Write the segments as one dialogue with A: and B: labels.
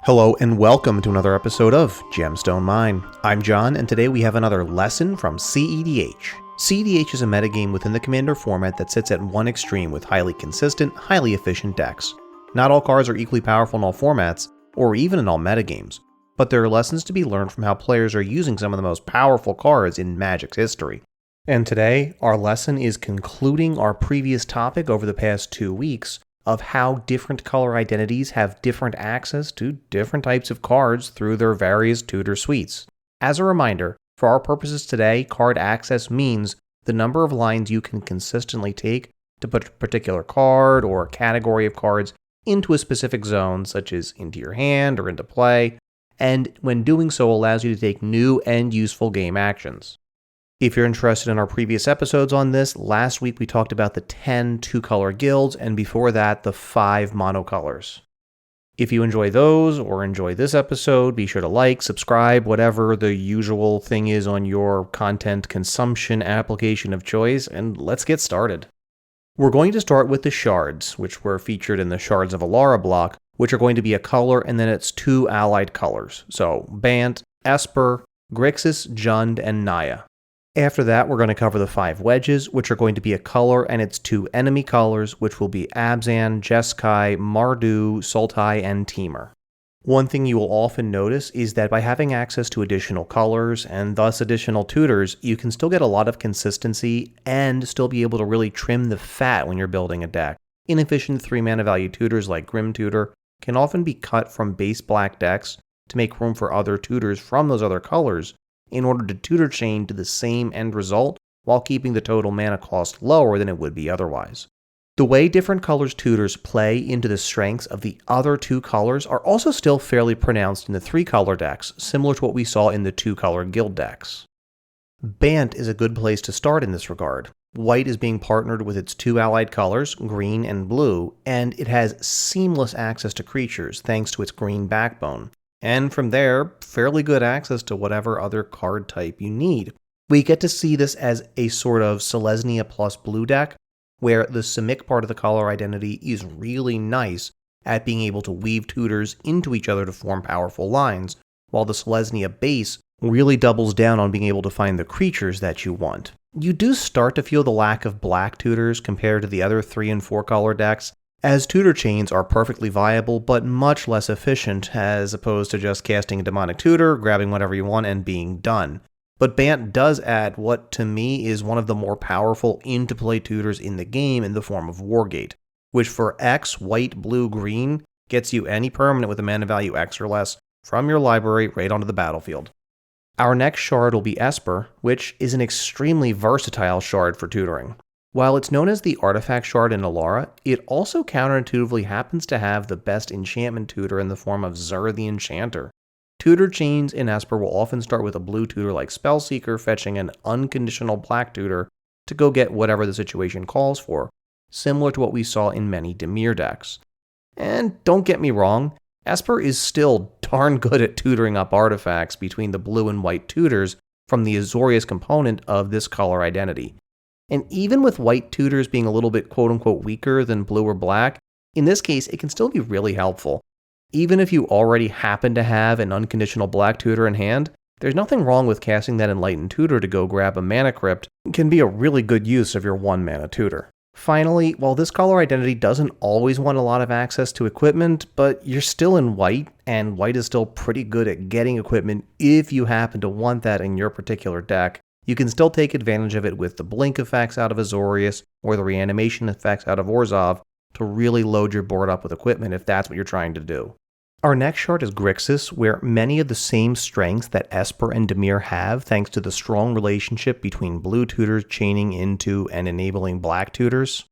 A: Hello and welcome to another episode of Gemstone Mine. I'm John, and today we have another lesson from CEDH. CEDH is a metagame within the Commander format that sits at one extreme with highly consistent, highly efficient decks. Not all cards are equally powerful in all formats, or even in all metagames, but there are lessons to be learned from how players are using some of the most powerful cards in Magic's history. And today, our lesson is concluding our previous topic over the past 2 weeks, of how different color identities have different access to different types of cards through their various tutor suites. As a reminder, for our purposes today, card access means the number of lines you can consistently take to put a particular card or category of cards into a specific zone, such as into your hand or into play, and when doing so allows you to take new and useful game actions. If you're interested in our previous episodes on this, last week we talked about the 10 two-color guilds, and before that, the 5 monocolors. If you enjoy those, or enjoy this episode, be sure to like, subscribe, whatever the usual thing is on your content consumption application of choice, and let's get started. We're going to start with the Shards, which were featured in the Shards of Alara block, which are going to be a color and then its 2 allied colors, so Bant, Esper, Grixis, Jund, and Naya. After that, we're going to cover the 5 wedges, which are going to be a color and its 2 enemy colors, which will be Abzan, Jeskai, Mardu, Sultai, and Temur. One thing you will often notice is that by having access to additional colors, and thus additional tutors, you can still get a lot of consistency and still be able to really trim the fat when you're building a deck. Inefficient 3-mana value tutors like Grim Tutor can often be cut from base black decks to make room for other tutors from those other colors, in order to tutor chain to the same end result while keeping the total mana cost lower than it would be otherwise. The way different colors tutors play into the strengths of the other 2 colors are also still fairly pronounced in the 3-color decks, similar to what we saw in the 2-color guild decks. Bant is a good place to start in this regard. White is being partnered with its 2 allied colors, green and blue, and it has seamless access to creatures thanks to its green backbone. And from there, fairly good access to whatever other card type you need. We get to see this as a sort of Selesnya plus blue deck, where the Simic part of the color identity is really nice at being able to weave tutors into each other to form powerful lines, while the Selesnya base really doubles down on being able to find the creatures that you want. You do start to feel the lack of black tutors compared to the other 3 and 4 color decks, as tutor chains are perfectly viable but much less efficient as opposed to just casting a demonic tutor, grabbing whatever you want, and being done. But Bant does add what to me is one of the more powerful into-play tutors in the game in the form of Wargate, which for X, white, blue, green, gets you any permanent with a mana value X or less from your library right onto the battlefield. Our next shard will be Esper, which is an extremely versatile shard for tutoring. While it's known as the Artifact Shard in Alara, it also counterintuitively happens to have the best enchantment tutor in the form of Zur the Enchanter. Tutor chains in Esper will often start with a blue tutor like Spellseeker fetching an unconditional black tutor to go get whatever the situation calls for, similar to what we saw in many Dimir decks. And don't get me wrong, Esper is still darn good at tutoring up artifacts between the blue and white tutors from the Azorius component of this color identity. And even with white tutors being a little bit quote-unquote weaker than blue or black, in this case it can still be really helpful. Even if you already happen to have an unconditional black tutor in hand, there's nothing wrong with casting that Enlightened Tutor to go grab a mana crypt. It can be a really good use of your 1-mana tutor. Finally, while this color identity doesn't always want a lot of access to equipment, but you're still in white, and white is still pretty good at getting equipment if you happen to want that in your particular deck, you can still take advantage of it with the blink effects out of Azorius or the reanimation effects out of Orzhov to really load your board up with equipment if that's what you're trying to do. Our next shard is Grixis, where many of the same strengths that Esper and Dimir have thanks to the strong relationship between blue tutors chaining into and enabling black tutors.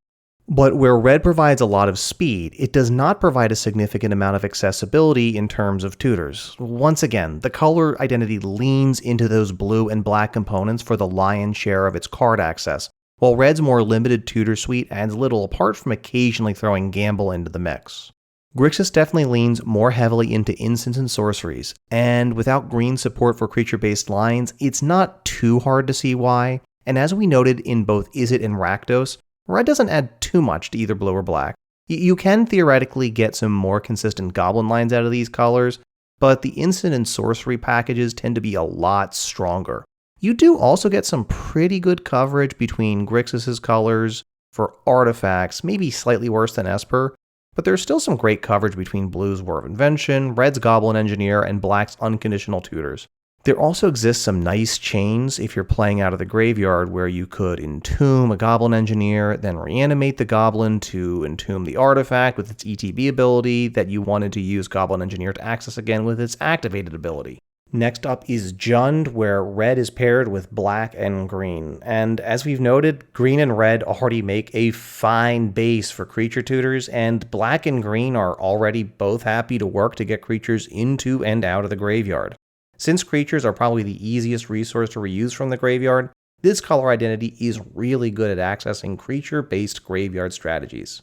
A: But where red provides a lot of speed, it does not provide a significant amount of accessibility in terms of tutors. Once again, the color identity leans into those blue and black components for the lion's share of its card access, while red's more limited tutor suite adds little apart from occasionally throwing Gamble into the mix. Grixis definitely leans more heavily into instants and sorceries, and without green support for creature-based lines, it's not too hard to see why, and as we noted in both Izzet and Rakdos, red doesn't add too much to either blue or black, You can theoretically get some more consistent goblin lines out of these colors, but the instant and sorcery packages tend to be a lot stronger. You do also get some pretty good coverage between Grixis' colors for artifacts, maybe slightly worse than Esper, but there's still some great coverage between Blue's War of Invention, Red's Goblin Engineer, and Black's Unconditional Tutors. There also exists some nice chains if you're playing out of the graveyard where you could entomb a Goblin Engineer, then reanimate the Goblin to entomb the artifact with its ETB ability that you wanted to use Goblin Engineer to access again with its activated ability. Next up is Jund, where red is paired with black and green. And as we've noted, green and red already make a fine base for creature tutors, and black and green are already both happy to work to get creatures into and out of the graveyard. Since creatures are probably the easiest resource to reuse from the graveyard, this color identity is really good at accessing creature-based graveyard strategies.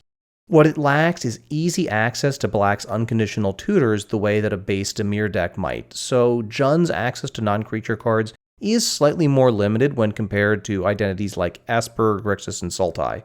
A: What it lacks is easy access to Black's unconditional tutors the way that a base Temur deck might, so Jund's access to non-creature cards is slightly more limited when compared to identities like Esper, Grixis, and Sultai.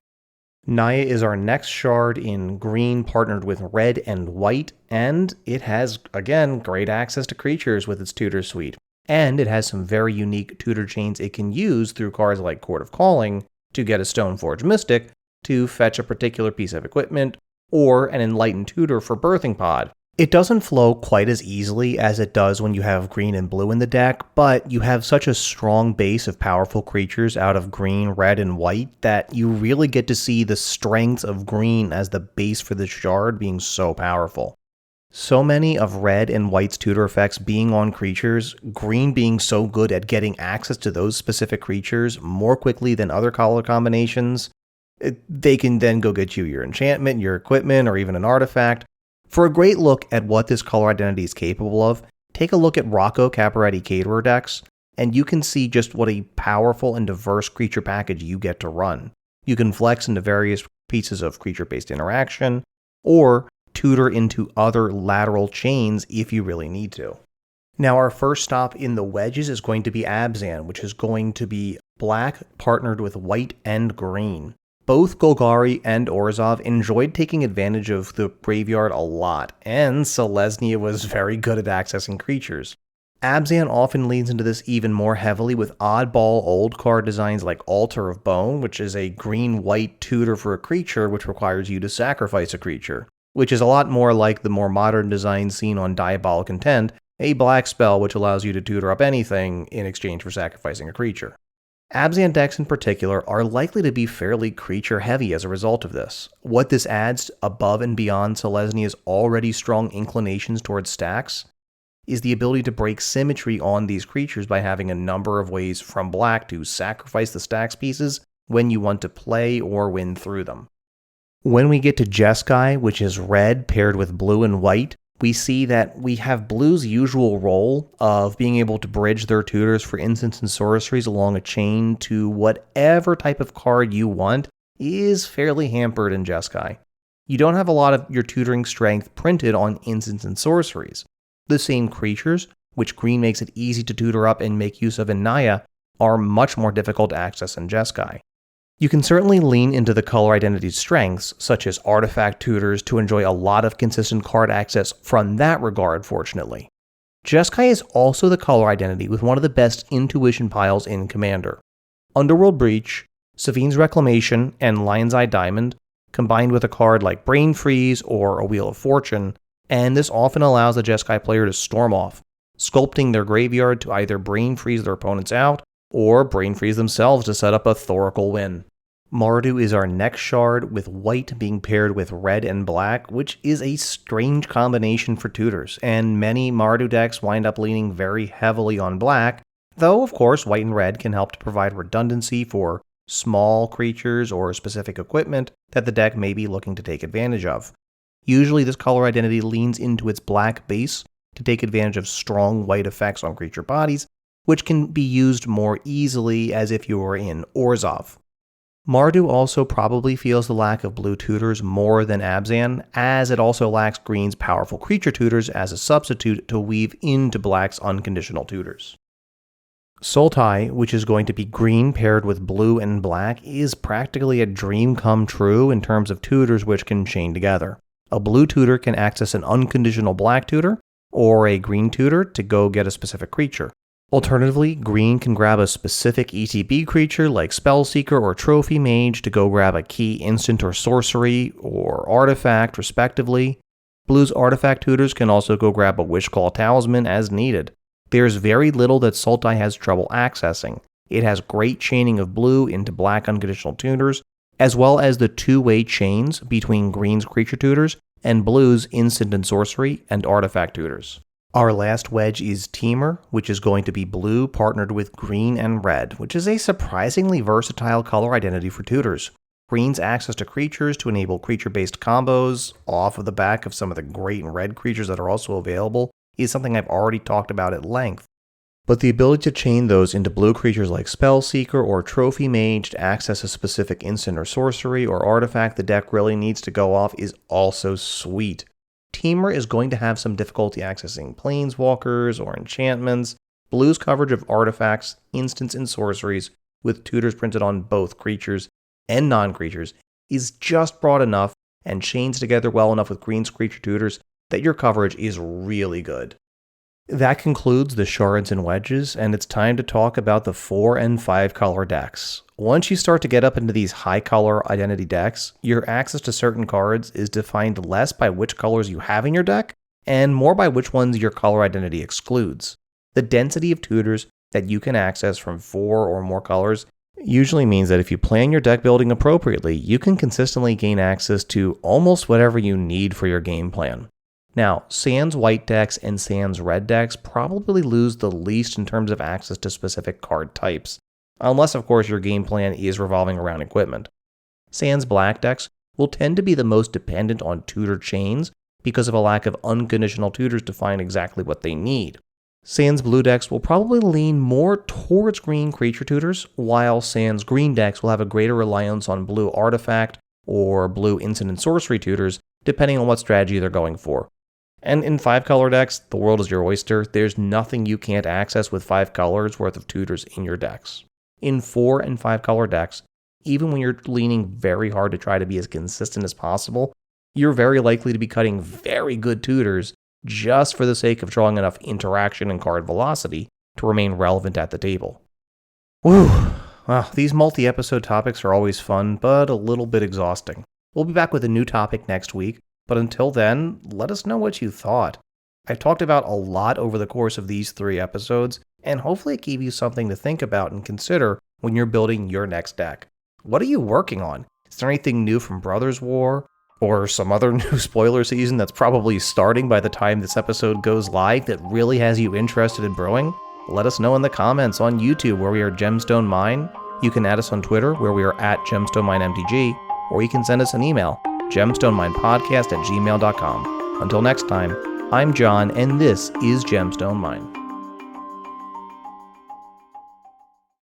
A: Naya is our next shard in green partnered with red and white, and it has, again, great access to creatures with its tutor suite. And it has some very unique tutor chains it can use through cards like Court of Calling to get a Stoneforge Mystic, to fetch a particular piece of equipment, or an Enlightened Tutor for Birthing Pod. It doesn't flow quite as easily as it does when you have green and blue in the deck, but you have such a strong base of powerful creatures out of green, red, and white that you really get to see the strengths of green as the base for this shard being so powerful. So many of red and white's tutor effects being on creatures, green being so good at getting access to those specific creatures more quickly than other color combinations, they can then go get you your enchantment, your equipment, or even an artifact. For a great look at what this color identity is capable of, take a look at Rocco Caporetti Caterer decks, and you can see just what a powerful and diverse creature package you get to run. You can flex into various pieces of creature-based interaction, or tutor into other lateral chains if you really need to. Now our first stop in the wedges is going to be Abzan, which is going to be black partnered with white and green. Both Golgari and Orzhov enjoyed taking advantage of the graveyard a lot, and Selesnya was very good at accessing creatures. Abzan often leans into this even more heavily with oddball old card designs like Altar of Bone, which is a green-white tutor for a creature which requires you to sacrifice a creature, which is a lot more like the more modern design seen on Diabolic Intent, a black spell which allows you to tutor up anything in exchange for sacrificing a creature. Abzan decks in particular are likely to be fairly creature-heavy as a result of this. What this adds above and beyond Selesnya's already strong inclinations towards stacks is the ability to break symmetry on these creatures by having a number of ways from black to sacrifice the stacks pieces when you want to play or win through them. When we get to Jeskai, which is red paired with blue and white, we see that we have Blue's usual role of being able to bridge their tutors for instants and sorceries along a chain to whatever type of card you want is fairly hampered in Jeskai. You don't have a lot of your tutoring strength printed on instants and sorceries. The same creatures, which green makes it easy to tutor up and make use of in Naya, are much more difficult to access in Jeskai. You can certainly lean into the color identity's strengths, such as artifact tutors, to enjoy a lot of consistent card access from that regard, fortunately. Jeskai is also the color identity with one of the best intuition piles in Commander. Underworld Breach, Safine's Reclamation, and Lion's Eye Diamond, combined with a card like Brain Freeze or a Wheel of Fortune, and this often allows the Jeskai player to storm off, sculpting their graveyard to either Brain Freeze their opponents out, or Brain Freeze themselves to set up a Thoracle win. Mardu is our next shard, with white being paired with red and black, which is a strange combination for tutors, and many Mardu decks wind up leaning very heavily on black, though of course white and red can help to provide redundancy for small creatures or specific equipment that the deck may be looking to take advantage of. Usually this color identity leans into its black base to take advantage of strong white effects on creature bodies, which can be used more easily as if you were in Orzhov. Mardu also probably feels the lack of blue tutors more than Abzan, as it also lacks green's powerful creature tutors as a substitute to weave into black's unconditional tutors. Sultai, which is going to be green paired with blue and black, is practically a dream come true in terms of tutors which can chain together. A blue tutor can access an unconditional black tutor, or a green tutor to go get a specific creature. Alternatively, green can grab a specific ETB creature like Spellseeker or Trophy Mage to go grab a key instant or sorcery or artifact, respectively. Blue's artifact tutors can also go grab a Wishclaw Talisman as needed. There's very little that Sultai has trouble accessing. It has great chaining of blue into black unconditional tutors, as well as the two-way chains between green's creature tutors and blue's instant and sorcery and artifact tutors. Our last wedge is Temur, which is going to be blue partnered with green and red, which is a surprisingly versatile color identity for tutors. Green's access to creatures to enable creature-based combos off of the back of some of the great red creatures that are also available is something I've already talked about at length. But the ability to chain those into blue creatures like Spellseeker or Trophy Mage to access a specific instant or sorcery or artifact the deck really needs to go off is also sweet. Temur is going to have some difficulty accessing planeswalkers or enchantments. Blue's coverage of artifacts, instants, and sorceries with tutors printed on both creatures and non-creatures is just broad enough and chains together well enough with green's creature tutors that your coverage is really good. That concludes the Shards and Wedges, and it's time to talk about the 4 and 5 color decks. Once you start to get up into these high color identity decks, your access to certain cards is defined less by which colors you have in your deck, and more by which ones your color identity excludes. The density of tutors that you can access from 4 or more colors usually means that if you plan your deck building appropriately, you can consistently gain access to almost whatever you need for your game plan. Now, sans white decks and sans red decks probably lose the least in terms of access to specific card types, unless of course your game plan is revolving around equipment. Sans black decks will tend to be the most dependent on tutor chains because of a lack of unconditional tutors to find exactly what they need. Sans blue decks will probably lean more towards green creature tutors, while sans green decks will have a greater reliance on blue artifact or blue instant and sorcery tutors, depending on what strategy they're going for. And in 5 color decks, the world is your oyster. There's nothing you can't access with 5 colors worth of tutors in your decks. In 4 and 5 color decks, even when you're leaning very hard to try to be as consistent as possible, you're very likely to be cutting very good tutors just for the sake of drawing enough interaction and card velocity to remain relevant at the table. Whew. Well, these multi-episode topics are always fun, but a little bit exhausting. We'll be back with a new topic next week, but until then, let us know what you thought. I've talked about a lot over the course of these 3 episodes, and hopefully it gave you something to think about and consider when you're building your next deck. What are you working on? Is there anything new from Brothers War? Or some other new spoiler season that's probably starting by the time this episode goes live that really has you interested in brewing? Let us know in the comments on YouTube where we are Gemstone Mine. You can add us on Twitter where we are at GemstoneMineMTG, or you can send us an email, gemstoneminepodcast@gmail.com. Until next time, I'm John, and this is Gemstone Mine.